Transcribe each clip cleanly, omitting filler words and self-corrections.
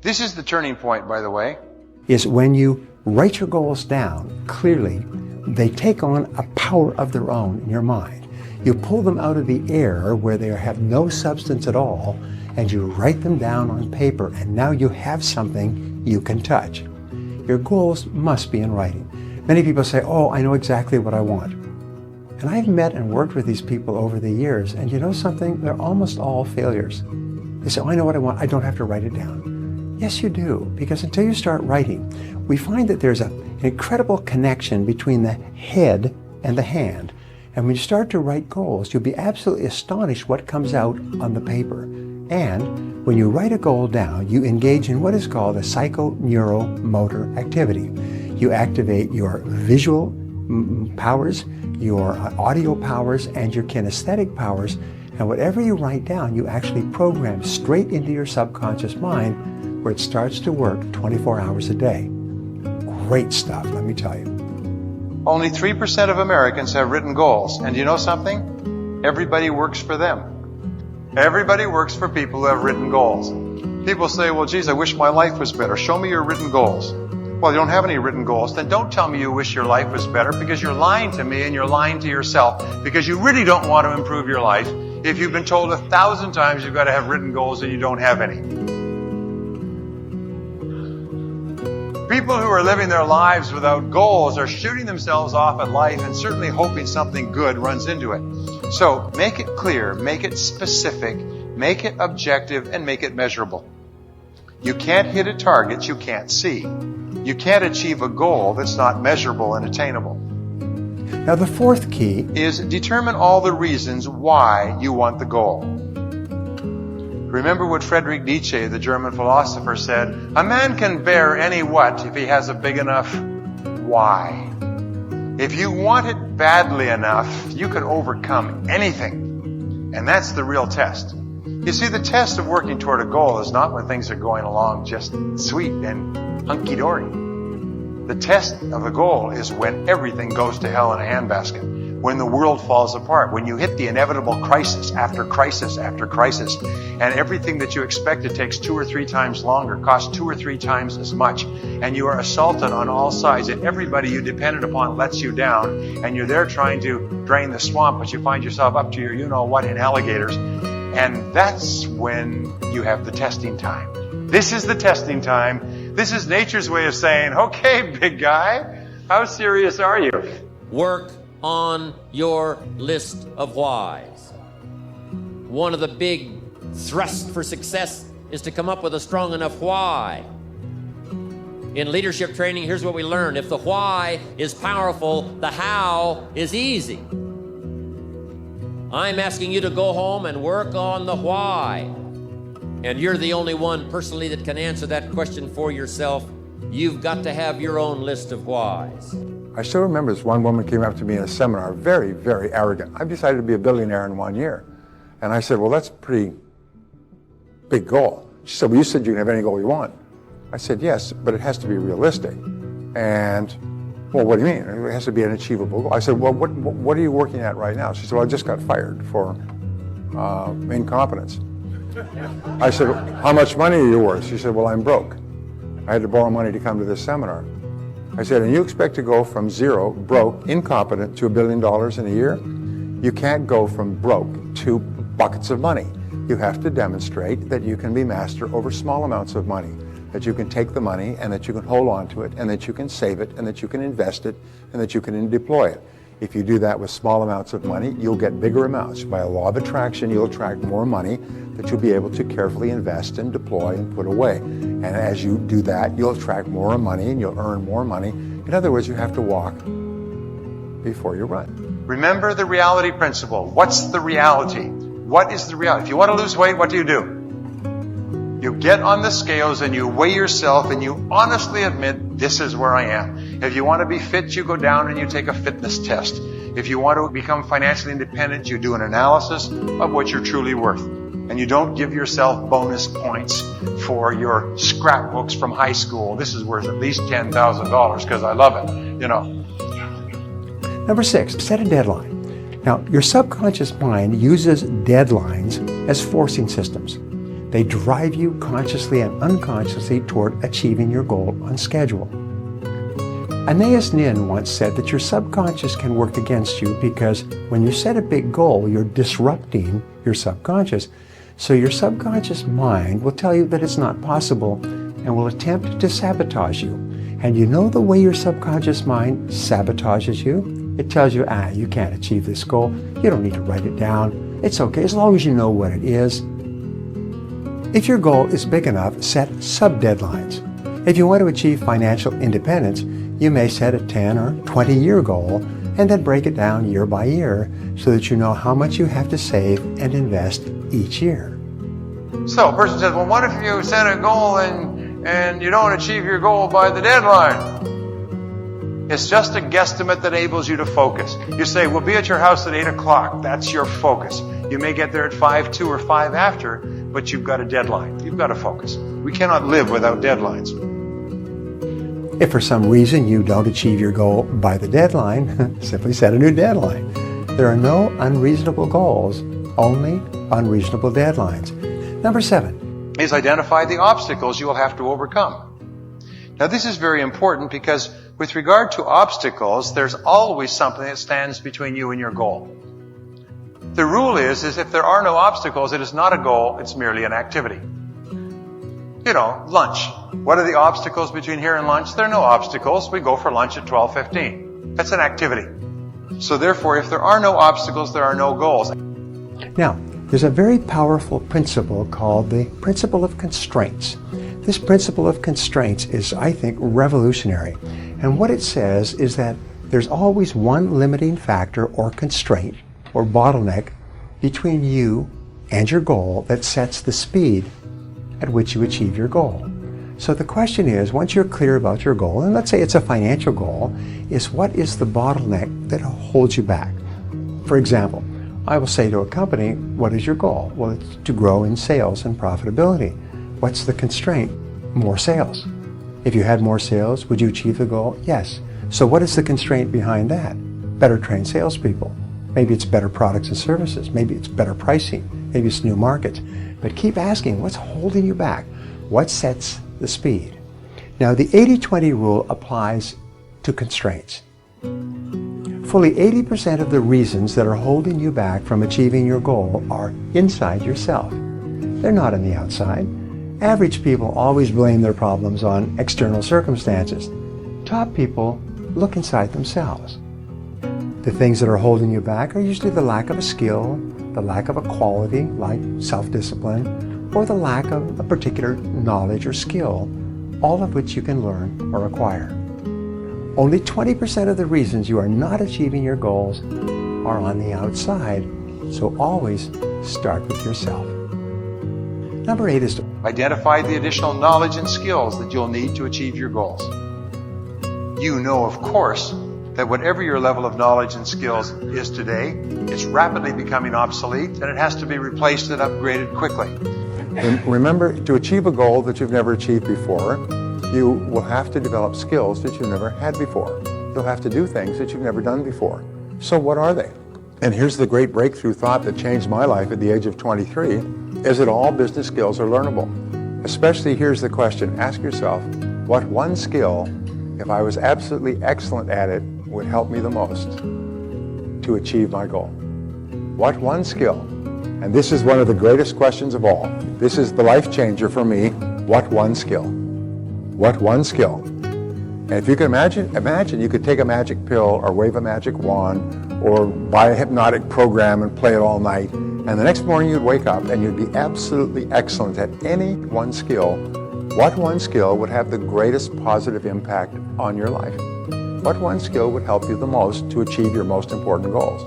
This is the turning point, by the way. Is when you write your goals down clearly, they take on a power of their own in your mind. You pull them out of the air where they have no substance at all, and you write them down on paper, and now you have something you can touch. Your goals must be in writing. Many people say, oh, I know exactly what I want. And I've met and worked with these people over the years, and you know something? They're almost all failures. They say, oh, I know what I want. I don't have to write it down. Yes, you do, because until you start writing, we find that there's an incredible connection between the head and the hand. And when you start to write goals, you'll be absolutely astonished what comes out on the paper. And when you write a goal down, you engage in what is called a psychoneuromotor activity. You activate your visual powers, your audio powers, and your kinesthetic powers. And whatever you write down, you actually program straight into your subconscious mind, where it starts to work 24 hours a day. Great stuff, let me tell you. Only 3% of Americans have written goals. And you know something? Everybody works for them. Everybody works for people who have written goals. People say, well, geez, I wish my life was better. Show me your written goals. Well, you don't have any written goals. Then don't tell me you wish your life was better, because you're lying to me and you're lying to yourself, because you really don't want to improve your life if you've been told 1,000 times you've got to have written goals and you don't have any. People who are living their lives without goals are shooting themselves off at life and certainly hoping something good runs into it. So make it clear, make it specific, make it objective, and make it measurable. You can't hit a target you can't see. You can't achieve a goal that's not measurable and attainable. Now the fourth key is determine all the reasons why you want the goal. Remember what Friedrich Nietzsche, the German philosopher, said, a man can bear any what if he has a big enough why. If you want it badly enough, you can overcome anything. And that's the real test. You see, the test of working toward a goal is not when things are going along just sweet and hunky-dory. The test of a goal is when everything goes to hell in a handbasket. When the world falls apart, when you hit the inevitable crisis after crisis after crisis, and everything that you expected takes 2 or 3 times longer, costs 2 or 3 times as much, and you are assaulted on all sides, and everybody you depended upon lets you down, and you're there trying to drain the swamp, but you find yourself up to your you-know-what in alligators, and that's when you have the testing time. This is the testing time. This is nature's way of saying, okay, big guy, how serious are you? Work on your list of whys. One of the big thrusts for success is to come up with a strong enough why. In leadership training, here's what we learn. If the why is powerful, the how is easy. I'm asking you to go home and work on the why. And you're the only one personally that can answer that question for yourself. You've got to have your own list of whys. I still remember this one woman came up to me in a seminar, very, very arrogant. I've decided to be a billionaire in 1 year. And I said, well, that's a pretty big goal. She said, well, you said you can have any goal you want. I said, yes, but it has to be realistic. And, well, what do you mean? It has to be an achievable goal. I said, well, what are you working at right now? She said, well, I just got fired for incompetence. I said, how much money are you worth? She said, well, I'm broke. I had to borrow money to come to this seminar. I said, and you expect to go from zero, broke, incompetent, to $1 billion in a year? You can't go from broke to buckets of money. You have to demonstrate that you can be master over small amounts of money, that you can take the money and that you can hold on to it and that you can save it and that you can invest it and that you can deploy it. If you do that with small amounts of money, you'll get bigger amounts. By a law of attraction, you'll attract more money that you'll be able to carefully invest and deploy and put away. And as you do that, you'll attract more money and you'll earn more money. In other words, you have to walk before you run. Remember the reality principle. What's the reality? What is the reality? If you want to lose weight, what do? You get on the scales and you weigh yourself and you honestly admit, this is where I am. If you want to be fit, you go down and you take a fitness test. If you want to become financially independent, you do an analysis of what you're truly worth. And you don't give yourself bonus points for your scrapbooks from high school. This is worth at least $10,000 because I love it, you know. Number 6, set a deadline. Now, your subconscious mind uses deadlines as forcing systems. They drive you consciously and unconsciously toward achieving your goal on schedule. Anais Nin once said that your subconscious can work against you because when you set a big goal, you're disrupting your subconscious. So your subconscious mind will tell you that it's not possible and will attempt to sabotage you. And you know the way your subconscious mind sabotages you? It tells you, you can't achieve this goal. You don't need to write it down. It's okay as long as you know what it is. If your goal is big enough, set sub-deadlines. If you want to achieve financial independence, you may set a 10 or 20-year goal and then break it down year by year so that you know how much you have to save and invest each year. So a person says, well, what if you set a goal and you don't achieve your goal by the deadline? It's just a guesstimate that enables you to focus. You say, we'll be at your house at 8 o'clock. That's your focus. You may get there at 5:02 or 5 after, but you've got a deadline. You've got to focus. We cannot live without deadlines. If for some reason you don't achieve your goal by the deadline, simply set a new deadline. There are no unreasonable goals, only unreasonable deadlines. Number 7 is identify the obstacles you will have to overcome. Now this is very important because with regard to obstacles, there's always something that stands between you and your goal. The rule is if there are no obstacles, it is not a goal, it's merely an activity. You know, lunch. What are the obstacles between here and lunch? There are no obstacles. We go for lunch at 12:15. That's an activity. So therefore, if there are no obstacles, there are no goals. Now, there's a very powerful principle called the principle of constraints. This principle of constraints is, I think, revolutionary. And what it says is that there's always one limiting factor or constraint or bottleneck between you and your goal that sets the speed at which you achieve your goal. So the question is, once you're clear about your goal, and let's say it's a financial goal, is what is the bottleneck that holds you back? For example, I will say to a company, what is your goal? Well, it's to grow in sales and profitability. What's the constraint? More sales. If you had more sales, would you achieve the goal? Yes. So what is the constraint behind that? Better trained salespeople. Maybe it's better products and services. Maybe it's better pricing. Maybe it's new markets. But keep asking, what's holding you back? What sets the speed? Now, the 80-20 rule applies to constraints. Fully 80% of the reasons that are holding you back from achieving your goal are inside yourself. They're not on the outside. Average people always blame their problems on external circumstances. Top people look inside themselves. The things that are holding you back are usually the lack of a skill, the lack of a quality like self-discipline, or the lack of a particular knowledge or skill, all of which you can learn or acquire. Only 20% of the reasons you are not achieving your goals are on the outside, so always start with yourself. Number 8 is to identify the additional knowledge and skills that you'll need to achieve your goals. You know, of course, that whatever your level of knowledge and skills is today, it's rapidly becoming obsolete and it has to be replaced and upgraded quickly. Remember, to achieve a goal that you've never achieved before, you will have to develop skills that you've never had before. You'll have to do things that you've never done before. So what are they? And here's the great breakthrough thought that changed my life at the age of 23, is that all business skills are learnable. Especially, here's the question, ask yourself, what one skill, if I was absolutely excellent at it, would help me the most to achieve my goal? What one skill? And this is one of the greatest questions of all. This is the life changer for me. What one skill? What one skill? And if you can imagine you could take a magic pill or wave a magic wand or buy a hypnotic program and play it all night, and the next morning you'd wake up and you'd be absolutely excellent at any one skill. What one skill would have the greatest positive impact on your life? What one skill would help you the most to achieve your most important goals?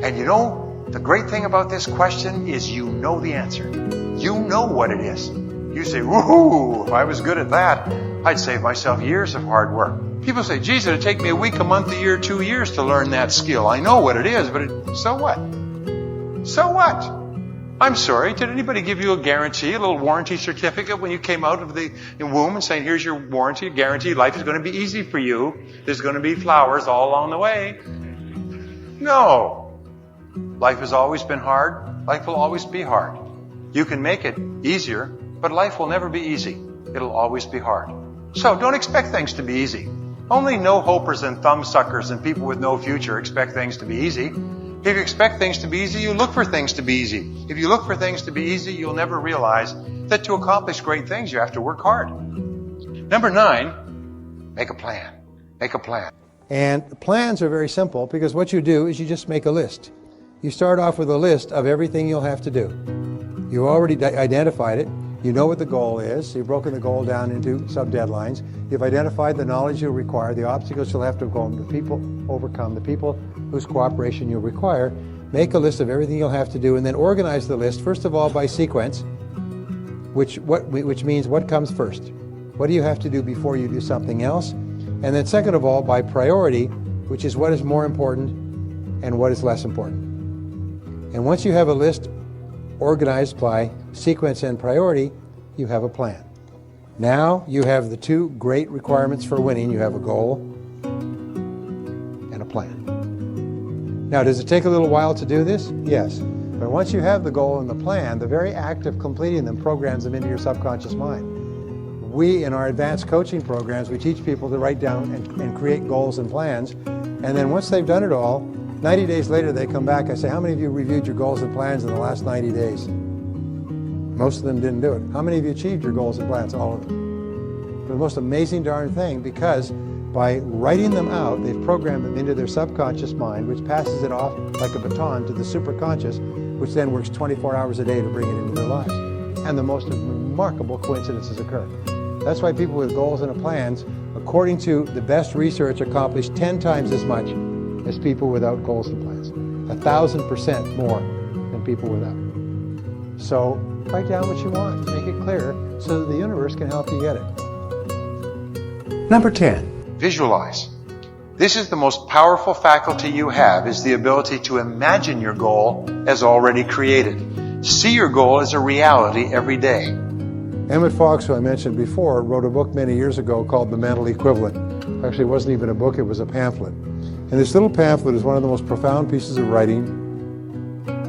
And you know, the great thing about this question is you know the answer. You know what it is. You say, woohoo, if I was good at that, I'd save myself years of hard work. People say, geez, it'd take me a week, a month, a year, 2 years to learn that skill. I know what it is, but so what? So what? I'm sorry, did anybody give you a guarantee, a little warranty certificate when you came out of the womb and saying, here's your warranty, guarantee, life is going to be easy for you. There's going to be flowers all along the way. No. Life has always been hard. Life will always be hard. You can make it easier, but life will never be easy. It'll always be hard. So don't expect things to be easy. Only no-hopers and thumbsuckers and people with no future expect things to be easy. If you expect things to be easy, you look for things to be easy. If you look for things to be easy, you'll never realize that to accomplish great things, you have to work hard. Number 9, make a plan. Make a plan. And plans are very simple because what you do is you just make a list. You start off with a list of everything you'll have to do. You already identified it. You know what the goal is. You've broken the goal down into sub-deadlines. You've identified the knowledge you'll require, the obstacles you'll have to overcome, the people whose cooperation you'll require. Make a list of everything you'll have to do and then organize the list, first of all, by sequence, which means what comes first. What do you have to do before you do something else? And then second of all, by priority, which is what is more important and what is less important. And once you have a list organized by sequence and priority, you have a plan. Now you have the two great requirements for winning. You have a goal and a plan. Now, does it take a little while to do this? Yes. But once you have the goal and the plan, the very act of completing them programs them into your subconscious mind. We, in our advanced coaching programs, we teach people to write down and create goals and plans. And then once they've done it all, 90 days later, they come back. I say, how many of you reviewed your goals and plans in the last 90 days? Most of them didn't do it. How many of you achieved your goals and plans? All of them. It's the most amazing darn thing because by writing them out, they've programmed them into their subconscious mind, which passes it off like a baton to the superconscious, which then works 24 hours a day to bring it into their lives. And the most remarkable coincidences occur. That's why people with goals and plans, according to the best research, accomplish 10 times as much as people without goals and plans. 1,000% more than people without. So write down what you want, make it clear, so that the universe can help you get it. Number 10. Visualize. This is the most powerful faculty you have, is the ability to imagine your goal as already created. See your goal as a reality every day. Emmett Fox, who I mentioned before, wrote a book many years ago called The Mental Equivalent. Actually, it wasn't even a book, it was a pamphlet. And this little pamphlet is one of the most profound pieces of writing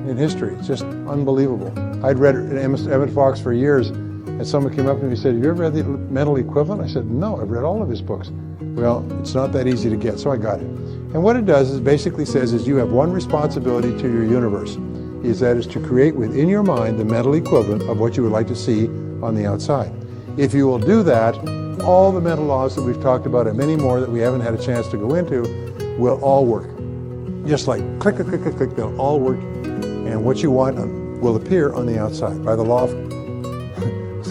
in history. It's just unbelievable. I'd read Emmett Fox for years, and someone came up to me and said, have you ever read The Mental Equivalent? I said, no, I've read all of his books. Well, it's not that easy to get, so I got it. And what it does is basically says is you have one responsibility to your universe, is to create within your mind the mental equivalent of what you would like to see on the outside. If you will do that, all the mental laws that we've talked about and many more that we haven't had a chance to go into will all work. Just like click, click, click, click, click, they'll all work. And what you want will appear on the outside by the law of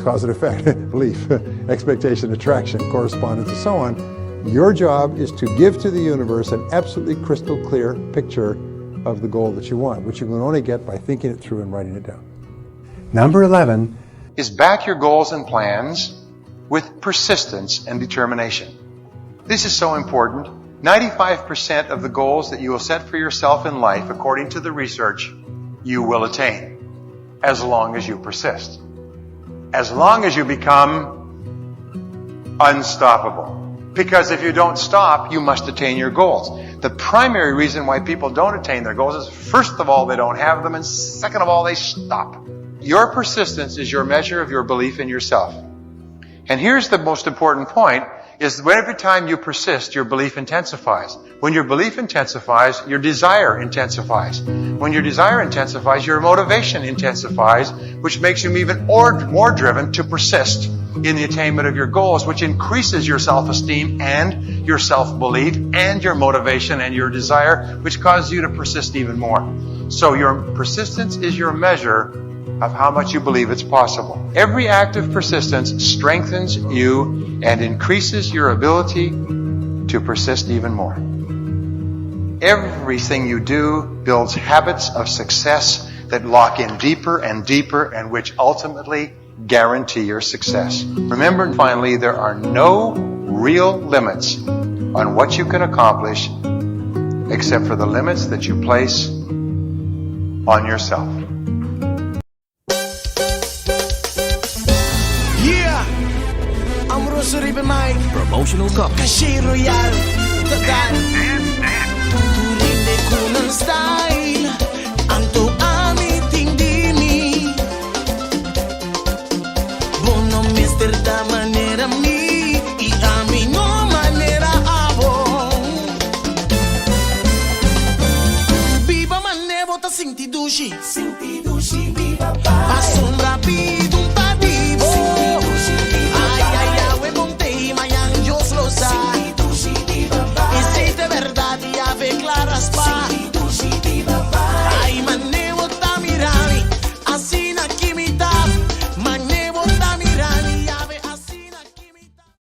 cause and effect, belief, expectation, attraction, correspondence, and so on. Your job is to give to the universe an absolutely crystal clear picture of the goal that you want, which you can only get by thinking it through and writing it down. Number 11. Is back your goals and plans with persistence and determination. This is so important. 95% of the goals that you will set for yourself in life, according to the research, you will attain, as long as you persist. As long as you become unstoppable. Because if you don't stop, you must attain your goals. The primary reason why people don't attain their goals is, first of all, they don't have them, and second of all, they stop. Your persistence is your measure of your belief in yourself. And here's the most important point, is that every time you persist, your belief intensifies. When your belief intensifies, your desire intensifies. When your desire intensifies, your motivation intensifies, which makes you even more driven to persist in the attainment of your goals, which increases your self-esteem and your self-belief and your motivation and your desire, which causes you to persist even more. So your persistence is your measure of how much you believe it's possible. Every act of persistence strengthens you and increases your ability to persist even more. Everything you do builds habits of success that lock in deeper and deeper and which ultimately guarantee your success. Remember, finally, there are no real limits on what you can accomplish except for the limits that you place on yourself. Promotional copy. Caché Royal, tagal. Tuturin ko ng style. Ang to amit hindi ni. sheets.